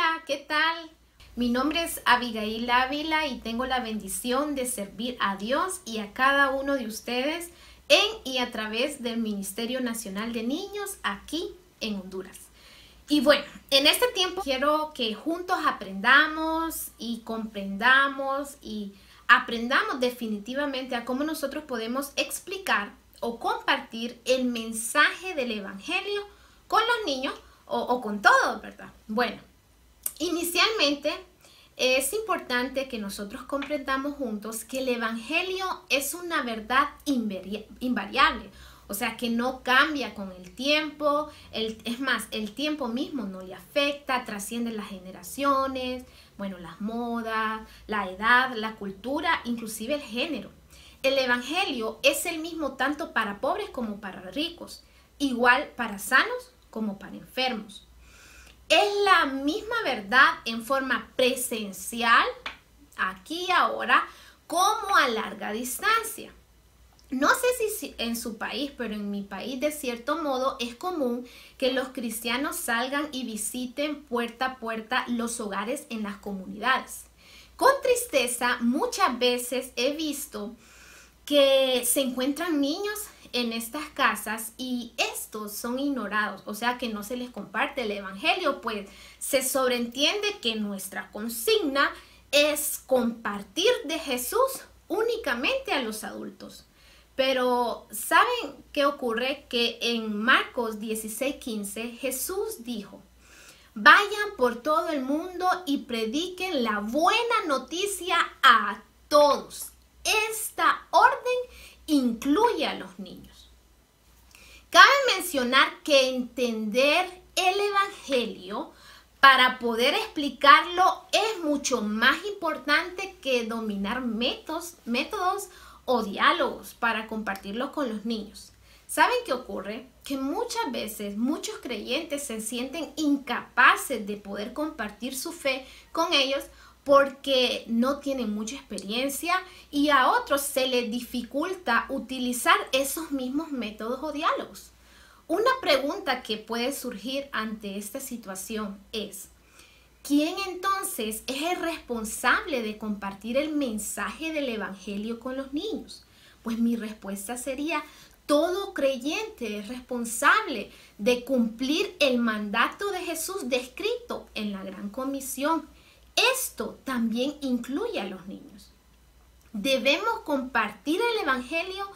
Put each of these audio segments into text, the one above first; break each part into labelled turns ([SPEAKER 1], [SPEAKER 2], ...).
[SPEAKER 1] Hola, ¿qué tal? Mi nombre es Abigail Ávila y tengo la bendición de servir a Dios y a cada uno de ustedes en y a través del Ministerio Nacional de Niños aquí en Honduras. Y bueno, en este tiempo quiero que juntos aprendamos y comprendamos y aprendamos definitivamente a cómo nosotros podemos explicar o compartir el mensaje del Evangelio con los niños o con todos, ¿verdad? Bueno, inicialmente es importante que nosotros comprendamos juntos que el Evangelio es una verdad invariable. O sea, que no cambia con el tiempo, es más, el tiempo mismo no le afecta, trasciende las generaciones, bueno, las modas, la edad, la cultura, inclusive el género. El Evangelio es el mismo tanto para pobres como para ricos, igual para sanos como para enfermos. Es la misma verdad en forma presencial, aquí y ahora, como a larga distancia. No sé si en su país, pero en mi país de cierto modo es común que los cristianos salgan y visiten puerta a puerta los hogares en las comunidades. Con tristeza, muchas veces he visto que se encuentran niños en estas casas y estos son ignorados, o sea que no se les comparte el Evangelio, pues se sobreentiende que nuestra consigna es compartir de Jesús únicamente a los adultos. Pero ¿saben qué ocurre? Que en Marcos 16:15 Jesús dijo: vayan por todo el mundo y prediquen la buena noticia a todos. Esta orden incluye a los niños. Cabe mencionar que entender el Evangelio para poder explicarlo es mucho más importante que dominar métodos o diálogos para compartirlos con los niños. ¿Saben qué ocurre? Que muchas veces muchos creyentes se sienten incapaces de poder compartir su fe con ellos porque no tienen mucha experiencia y a otros se les dificulta utilizar esos mismos métodos o diálogos. Una pregunta que puede surgir ante esta situación es: ¿quién entonces es el responsable de compartir el mensaje del Evangelio con los niños? Pues mi respuesta sería: todo creyente es responsable de cumplir el mandato de Jesús descrito en la Gran Comisión. Esto también incluye a los niños. Debemos compartir el Evangelio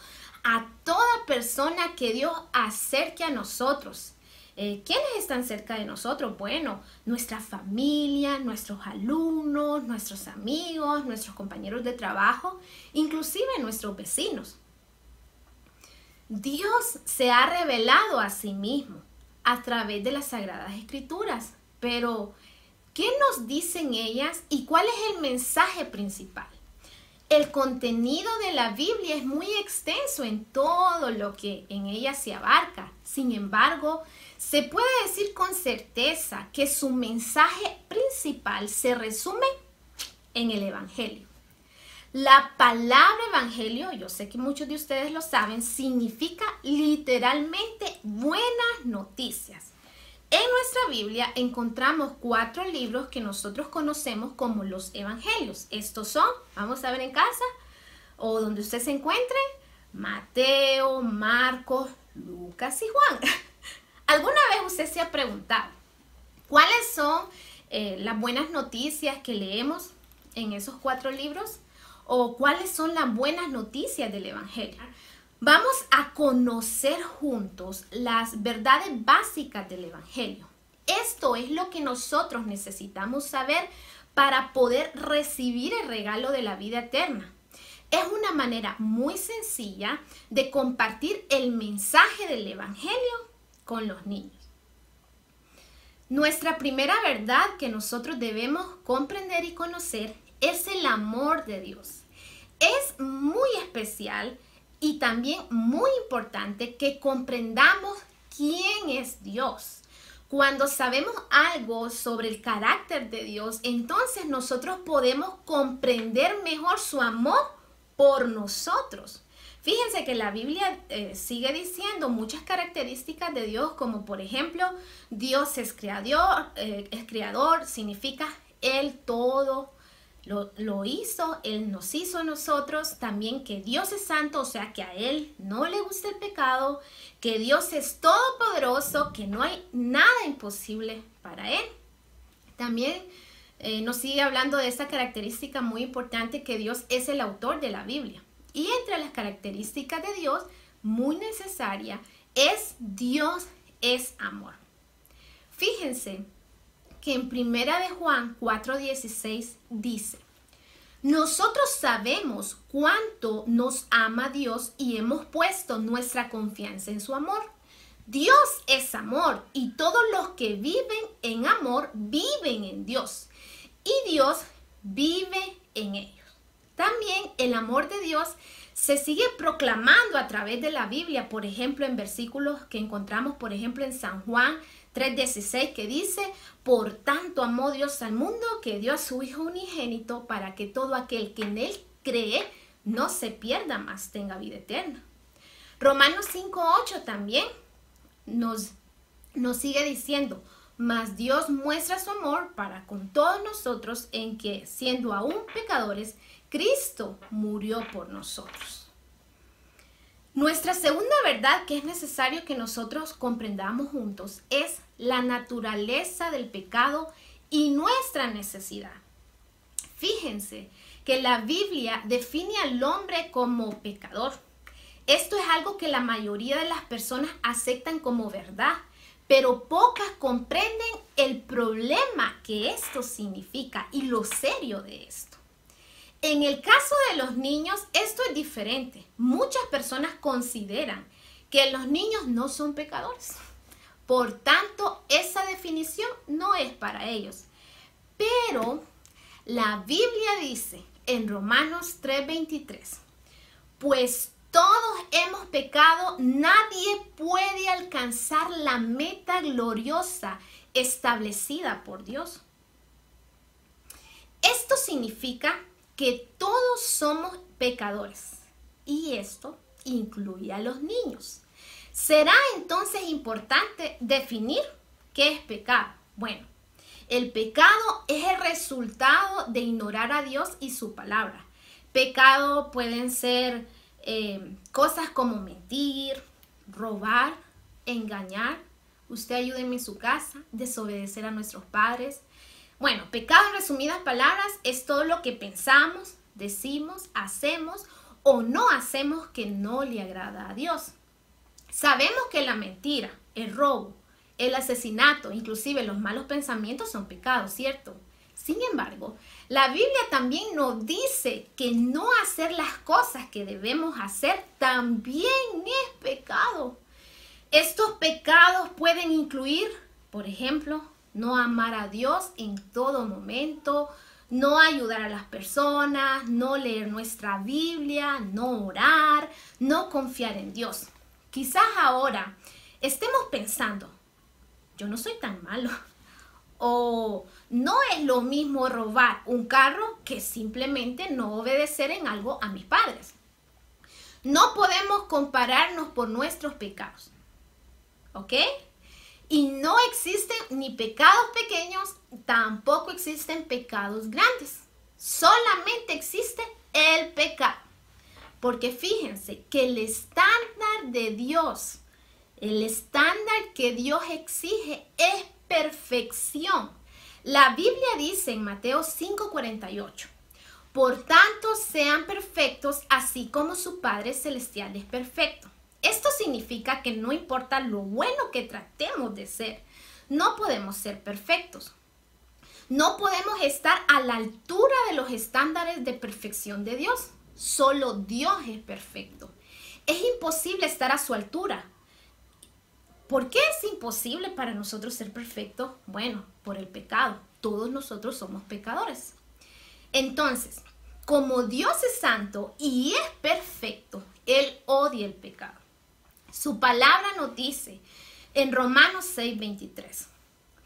[SPEAKER 1] a toda persona que Dios acerque a nosotros. ¿Quiénes están cerca de nosotros? Bueno, nuestra familia, nuestros alumnos, nuestros amigos, nuestros compañeros de trabajo, inclusive nuestros vecinos. Dios se ha revelado a sí mismo a través de las Sagradas Escrituras, pero ¿qué nos dicen ellas y cuál es el mensaje principal? El contenido de la Biblia es muy extenso en todo lo que en ella se abarca. Sin embargo, se puede decir con certeza que su mensaje principal se resume en el Evangelio. La palabra Evangelio, yo sé que muchos de ustedes lo saben, significa literalmente buenas noticias. En nuestra Biblia encontramos 4 libros que nosotros conocemos como los Evangelios. Estos son, vamos a ver en casa o donde usted se encuentre: Mateo, Marcos, Lucas y Juan. ¿Alguna vez usted se ha preguntado cuáles son las buenas noticias que leemos en esos 4 libros? ¿O cuáles son las buenas noticias del Evangelio? Vamos a conocer juntos las verdades básicas del Evangelio. Esto es lo que nosotros necesitamos saber para poder recibir el regalo de la vida eterna. Es una manera muy sencilla de compartir el mensaje del Evangelio con los niños. Nuestra primera verdad que nosotros debemos comprender y conocer es el amor de Dios. Es muy especial y también muy importante que comprendamos quién es Dios. Cuando sabemos algo sobre el carácter de Dios, entonces nosotros podemos comprender mejor su amor por nosotros. Fíjense que la Biblia sigue diciendo muchas características de Dios, como por ejemplo, Dios es creador, significa Él todo lo hizo, Él nos hizo a nosotros. También que Dios es santo, o sea que a Él no le gusta el pecado, que Dios es todopoderoso, que no hay nada imposible para Él. También nos sigue hablando de esta característica muy importante, que Dios es el autor de la Biblia. Y entre las características de Dios, muy necesaria, es Dios es amor. Fíjense que en 1 de Juan 4:16 dice: nosotros sabemos cuánto nos ama Dios y hemos puesto nuestra confianza en su amor. Dios es amor y todos los que viven en amor viven en Dios y Dios vive en ellos. También el amor de Dios se sigue proclamando a través de la Biblia, por ejemplo, en versículos que encontramos, por ejemplo, en San Juan 3:16, que dice: por tanto amó Dios al mundo que dio a su Hijo unigénito para que todo aquel que en Él cree no se pierda, mas tenga vida eterna. Romanos 5:8 también nos sigue diciendo: mas Dios muestra su amor para con todos nosotros en que, siendo aún pecadores, Cristo murió por nosotros. Nuestra segunda verdad que es necesario que nosotros comprendamos juntos es la naturaleza del pecado y nuestra necesidad. Fíjense que la Biblia define al hombre como pecador. Esto es algo que la mayoría de las personas aceptan como verdad, pero pocas comprenden el problema que esto significa y lo serio de esto. En el caso de los niños, esto es diferente. Muchas personas consideran que los niños no son pecadores. Por tanto, esa definición no es para ellos. Pero la Biblia dice en Romanos 3:23: pues todos hemos pecado, nadie puede alcanzar la meta gloriosa establecida por Dios. Esto significa que todos somos pecadores y esto incluye a los niños. ¿Será entonces importante definir qué es pecado? Bueno, el pecado es el resultado de ignorar a Dios y su palabra. Pecado pueden ser cosas como mentir, robar, engañar, usted ayúdeme en su casa, desobedecer a nuestros padres. Bueno, pecado en resumidas palabras es todo lo que pensamos, decimos, hacemos o no hacemos que no le agrada a Dios. Sabemos que la mentira, el robo, el asesinato, inclusive los malos pensamientos son pecados, ¿cierto? Sin embargo, la Biblia también nos dice que no hacer las cosas que debemos hacer también es pecado. Estos pecados pueden incluir, por ejemplo, no amar a Dios en todo momento, no ayudar a las personas, no leer nuestra Biblia, no orar, no confiar en Dios. Quizás ahora estemos pensando: yo no soy tan malo. O no es lo mismo robar un carro que simplemente no obedecer en algo a mis padres. No podemos compararnos por nuestros pecados. ¿Ok? Y no existen ni pecados pequeños, tampoco existen pecados grandes. Solamente existe el pecado. Porque fíjense que el estándar de Dios, el estándar que Dios exige es perfección. La Biblia dice en Mateo 5:48: por tanto sean perfectos así como su Padre Celestial es perfecto. Esto significa que no importa lo bueno que tratemos de ser, no podemos ser perfectos. No podemos estar a la altura de los estándares de perfección de Dios. Solo Dios es perfecto. Es imposible estar a su altura. ¿Por qué es imposible para nosotros ser perfectos? Bueno, por el pecado. Todos nosotros somos pecadores. Entonces, como Dios es santo y es perfecto, Él odia el pecado. Su palabra nos dice en Romanos 6:23: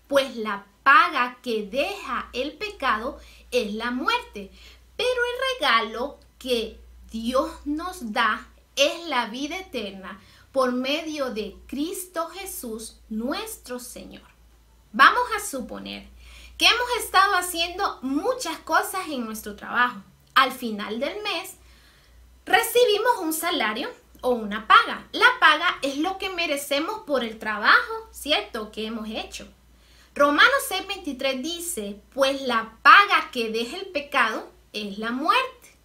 [SPEAKER 1] pues la paga que deja el pecado es la muerte, pero el regalo que Dios nos da es la vida eterna por medio de Cristo Jesús, nuestro Señor. Vamos a suponer que hemos estado haciendo muchas cosas en nuestro trabajo. Al final del mes, recibimos un salario o una paga. La paga es lo que merecemos por el trabajo, ¿cierto?, que hemos hecho. Romanos 6:23 dice, pues la paga que deja el pecado es la muerte.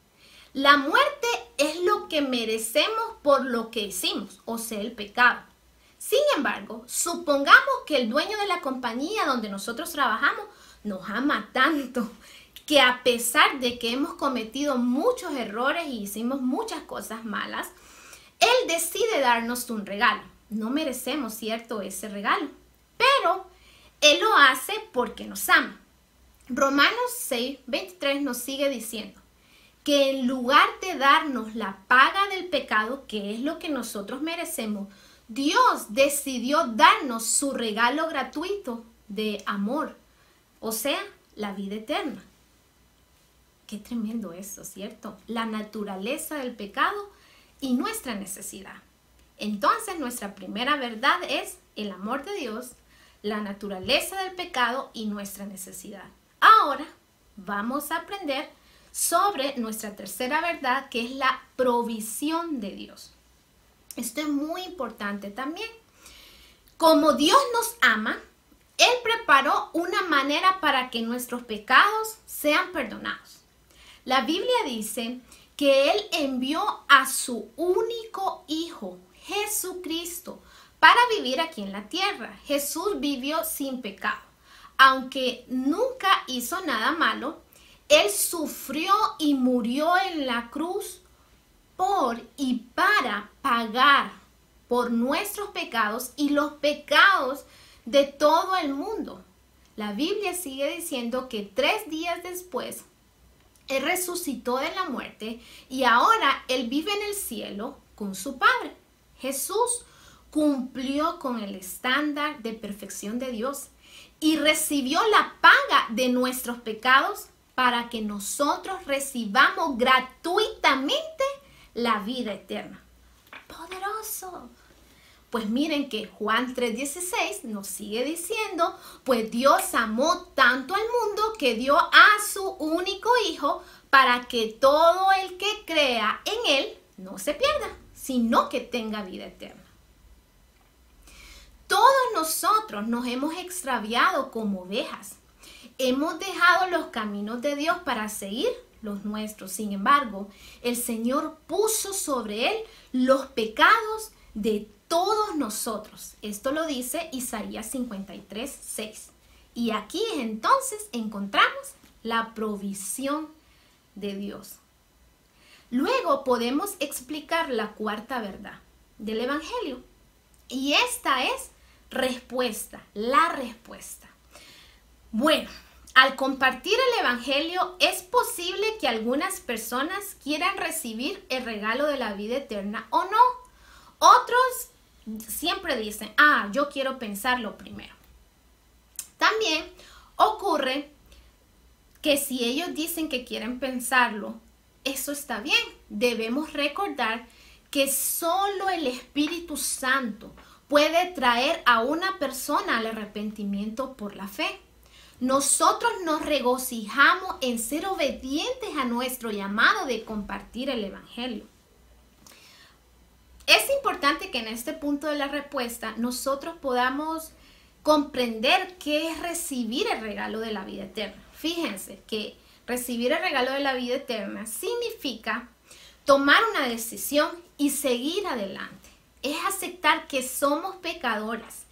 [SPEAKER 1] La muerte es lo que merecemos por lo que hicimos, o sea, el pecado. Sin embargo, supongamos que el dueño de la compañía donde nosotros trabajamos nos ama tanto que a pesar de que hemos cometido muchos errores y hicimos muchas cosas malas, Él decide darnos un regalo. No merecemos, ¿cierto?, ese regalo, pero Él lo hace porque nos ama. Romanos 6:23 nos sigue diciendo que en lugar de darnos la paga del pecado, que es lo que nosotros merecemos, Dios decidió darnos su regalo gratuito de amor, o sea, la vida eterna. Qué tremendo eso, ¿cierto? La naturaleza del pecado y nuestra necesidad. Entonces, nuestra primera verdad es el amor de Dios, la naturaleza del pecado y nuestra necesidad. Ahora vamos a aprender sobre nuestra tercera verdad, que es la provisión de Dios. Esto es muy importante también. Como Dios nos ama, Él preparó una manera para que nuestros pecados sean perdonados. La Biblia dice que Él envió a su único Hijo, Jesucristo, para vivir aquí en la tierra. Jesús vivió sin pecado. Aunque nunca hizo nada malo, Él sufrió y murió en la cruz por y para pagar por nuestros pecados y los pecados de todo el mundo. La Biblia sigue diciendo que 3 días después Él resucitó de la muerte y ahora Él vive en el cielo con su Padre. Jesús cumplió con el estándar de perfección de Dios y recibió la paga de nuestros pecados para que nosotros recibamos gratuitamente la vida eterna. ¡Poderoso! Pues miren que Juan 3:16 nos sigue diciendo, pues Dios amó tanto al mundo que dio a su único Hijo para que todo el que crea en Él no se pierda, sino que tenga vida eterna. Todos nosotros nos hemos extraviado como ovejas. Hemos dejado los caminos de Dios para seguir los nuestros. Sin embargo, el Señor puso sobre Él los pecados de todos nosotros. Esto lo dice Isaías 53:6. Y aquí entonces encontramos la provisión de Dios. Luego podemos explicar la cuarta verdad del Evangelio. Y esta es la respuesta. Bueno, al compartir el Evangelio es posible que algunas personas quieran recibir el regalo de la vida eterna o no. Otros siempre dicen, yo quiero pensarlo primero. También ocurre que si ellos dicen que quieren pensarlo, eso está bien. Debemos recordar que solo el Espíritu Santo puede traer a una persona al arrepentimiento por la fe. Nosotros nos regocijamos en ser obedientes a nuestro llamado de compartir el Evangelio. Es importante que en este punto de la respuesta nosotros podamos comprender qué es recibir el regalo de la vida eterna. Fíjense que recibir el regalo de la vida eterna significa tomar una decisión y seguir adelante. Es aceptar que somos pecadoras,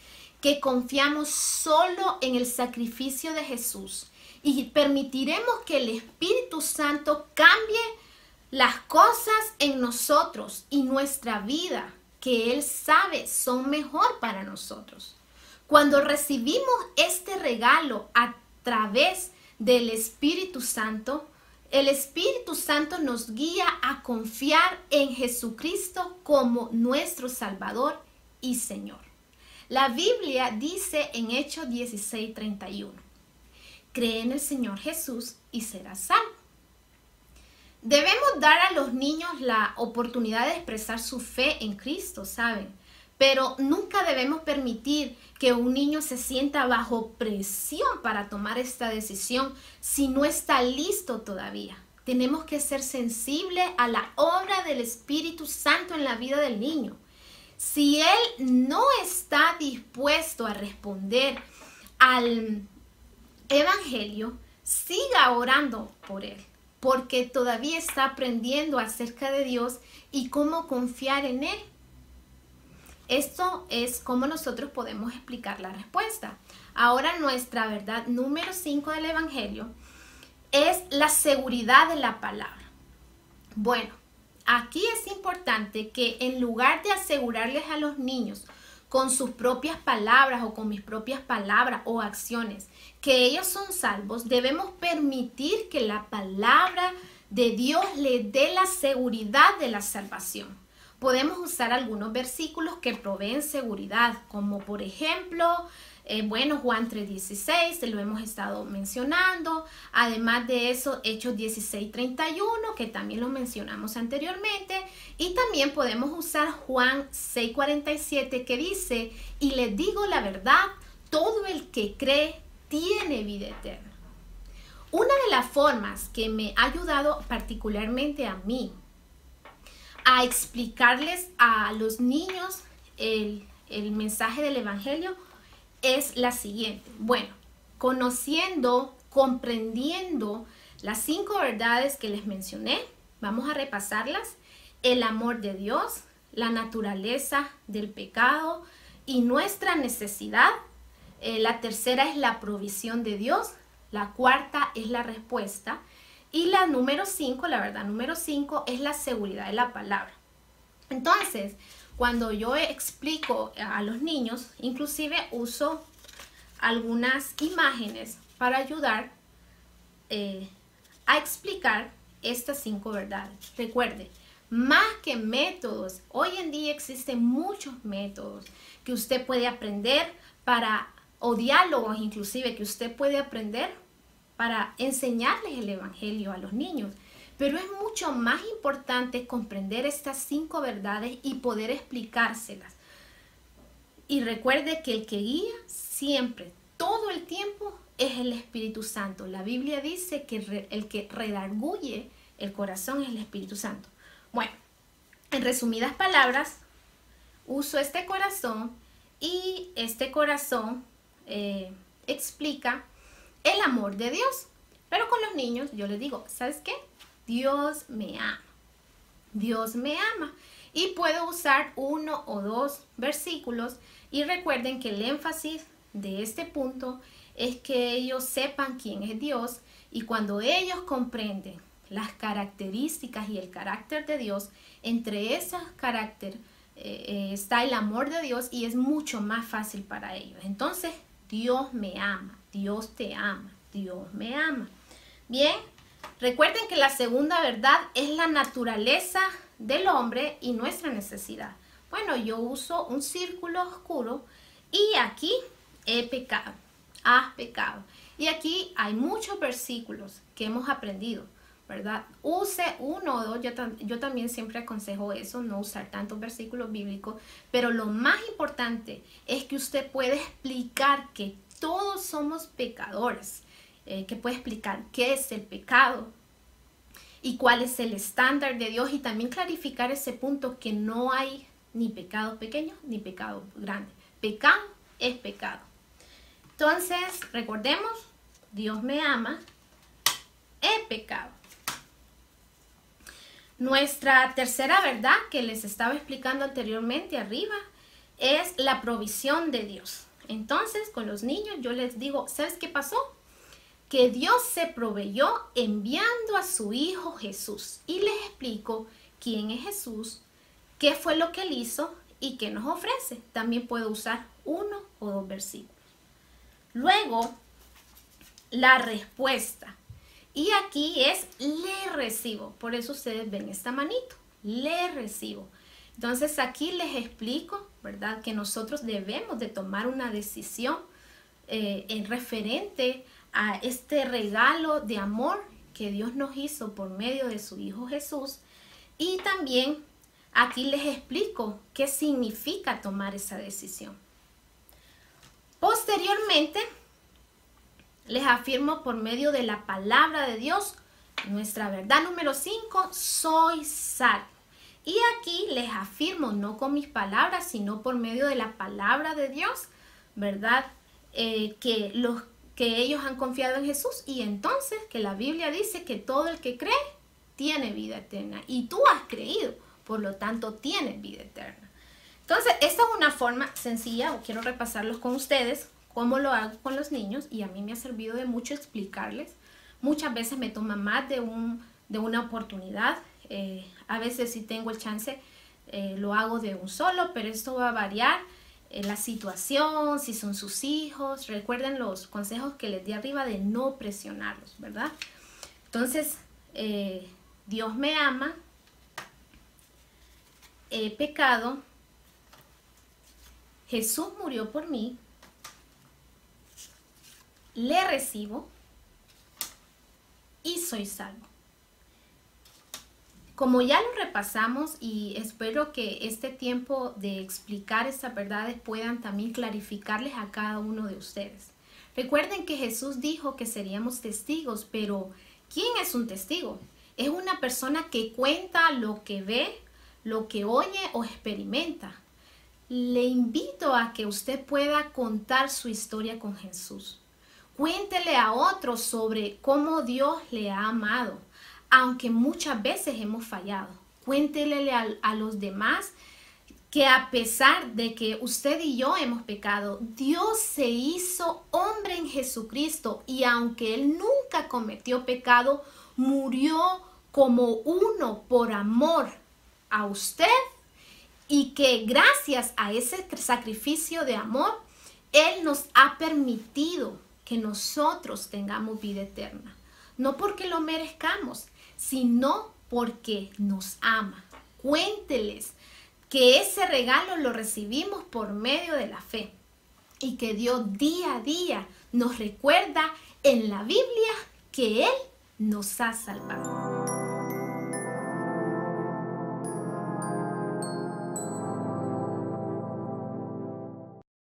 [SPEAKER 1] que confiamos solo en el sacrificio de Jesús y permitiremos que el Espíritu Santo cambie las cosas en nosotros y nuestra vida que Él sabe son mejor para nosotros. Cuando recibimos este regalo a través del Espíritu Santo, el Espíritu Santo nos guía a confiar en Jesucristo como nuestro Salvador y Señor. La Biblia dice en Hechos 16:31, cree en el Señor Jesús y serás salvo. Debemos dar a los niños la oportunidad de expresar su fe en Cristo, ¿saben? Pero nunca debemos permitir que un niño se sienta bajo presión para tomar esta decisión si no está listo todavía. Tenemos que ser sensibles a la obra del Espíritu Santo en la vida del niño. Si él no está dispuesto a responder al Evangelio, siga orando por él, porque todavía está aprendiendo acerca de Dios y cómo confiar en él. Esto es cómo nosotros podemos explicar la respuesta. Ahora nuestra verdad número 5 del Evangelio es la seguridad de la palabra. Bueno, aquí es importante que en lugar de asegurarles a los niños con sus propias palabras o con mis propias palabras o acciones que ellos son salvos, debemos permitir que la palabra de Dios les dé la seguridad de la salvación. Podemos usar algunos versículos que proveen seguridad, como por ejemplo, Juan 3:16, lo hemos estado mencionando. Además de eso, Hechos 16:31, que también lo mencionamos anteriormente. Y también podemos usar Juan 6:47, que dice, y les digo la verdad, todo el que cree tiene vida eterna. Una de las formas que me ha ayudado particularmente a mí a explicarles a los niños el mensaje del Evangelio es la siguiente. Bueno, comprendiendo las 5 verdades que les mencioné, vamos a repasarlas. El amor de Dios, la naturaleza del pecado y nuestra necesidad. La tercera es la provisión de Dios. La cuarta es la respuesta. Y la número 5, la verdad número 5, es la seguridad de la palabra. Entonces, cuando yo explico a los niños, inclusive uso algunas imágenes para ayudar a explicar estas 5 verdades. Recuerde, más que métodos, hoy en día existen muchos métodos que usted puede aprender o diálogos inclusive que usted puede aprender para enseñarles el Evangelio a los niños. Pero es mucho más importante comprender estas 5 verdades y poder explicárselas. Y recuerde que el que guía siempre, todo el tiempo, es el Espíritu Santo. La Biblia dice que el que redarguye el corazón es el Espíritu Santo. Bueno, en resumidas palabras, uso este corazón y este corazón explica el amor de Dios. Pero con los niños yo les digo, ¿sabes qué? Dios me ama. Dios me ama. Y puedo usar 1 o 2 versículos. Y recuerden que el énfasis de este punto es que ellos sepan quién es Dios. Y cuando ellos comprenden las características y el carácter de Dios, entre esos caracteres está el amor de Dios y es mucho más fácil para ellos. Entonces, Dios me ama. Dios te ama. Dios me ama. Bien, recuerden que la segunda verdad es la naturaleza del hombre y nuestra necesidad. Bueno, yo uso un círculo oscuro y aquí he pecado, has pecado. Y aquí hay muchos versículos que hemos aprendido, ¿verdad? Use 1 o 2, yo también siempre aconsejo eso, no usar tantos versículos bíblicos, pero lo más importante es que usted puede explicar que todos somos pecadores. Que puede explicar qué es el pecado y cuál es el estándar de Dios y también clarificar ese punto que no hay ni pecado pequeño ni pecado grande. Pecado es pecado. Entonces, recordemos, Dios me ama, he pecado. Nuestra tercera verdad que les estaba explicando anteriormente arriba es la provisión de Dios. Entonces, con los niños yo les digo, ¿sabes qué pasó? Que Dios se proveyó enviando a su Hijo Jesús. Y les explico quién es Jesús, qué fue lo que él hizo y qué nos ofrece. También puedo usar 1 o 2 versículos. Luego, la respuesta. Y aquí es le recibo. Por eso ustedes ven esta manito. Le recibo. Entonces aquí les explico, ¿verdad? Que nosotros debemos de tomar una decisión en referente a este regalo de amor que Dios nos hizo por medio de su Hijo Jesús. Y también aquí les explico qué significa tomar esa decisión. Posteriormente, les afirmo por medio de la palabra de Dios, nuestra verdad número 5, soy salvo. Y aquí les afirmo, no con mis palabras, sino por medio de la palabra de Dios, ¿verdad? Que ellos han confiado en Jesús, y entonces que la Biblia dice que todo el que cree tiene vida eterna. Y tú has creído, por lo tanto tienes vida eterna. Entonces, esta es una forma sencilla, quiero repasarlos con ustedes, cómo lo hago con los niños, y a mí me ha servido de mucho explicarles. Muchas veces me toma más de una oportunidad. A veces si tengo el chance lo hago de un solo, pero esto va a variar la situación, si son sus hijos. Recuerden los consejos que les di arriba de no presionarlos, ¿verdad? Entonces, Dios me ama, he pecado, Jesús murió por mí, le recibo y soy salvo. Como ya lo repasamos, y espero que este tiempo de explicar estas verdades puedan también clarificarles a cada uno de ustedes. Recuerden que Jesús dijo que seríamos testigos, pero ¿quién es un testigo? Es una persona que cuenta lo que ve, lo que oye o experimenta. Le invito a que usted pueda contar su historia con Jesús. Cuéntele a otros sobre cómo Dios le ha amado, aunque muchas veces hemos fallado. Cuéntele a los demás que a pesar de que usted y yo hemos pecado, Dios se hizo hombre en Jesucristo, y aunque Él nunca cometió pecado, murió como uno por amor a usted, y que gracias a ese sacrificio de amor, Él nos ha permitido que nosotros tengamos vida eterna. No porque lo merezcamos, sino porque nos ama. Cuénteles que ese regalo lo recibimos por medio de la fe, y que Dios día a día nos recuerda en la Biblia que Él nos ha salvado.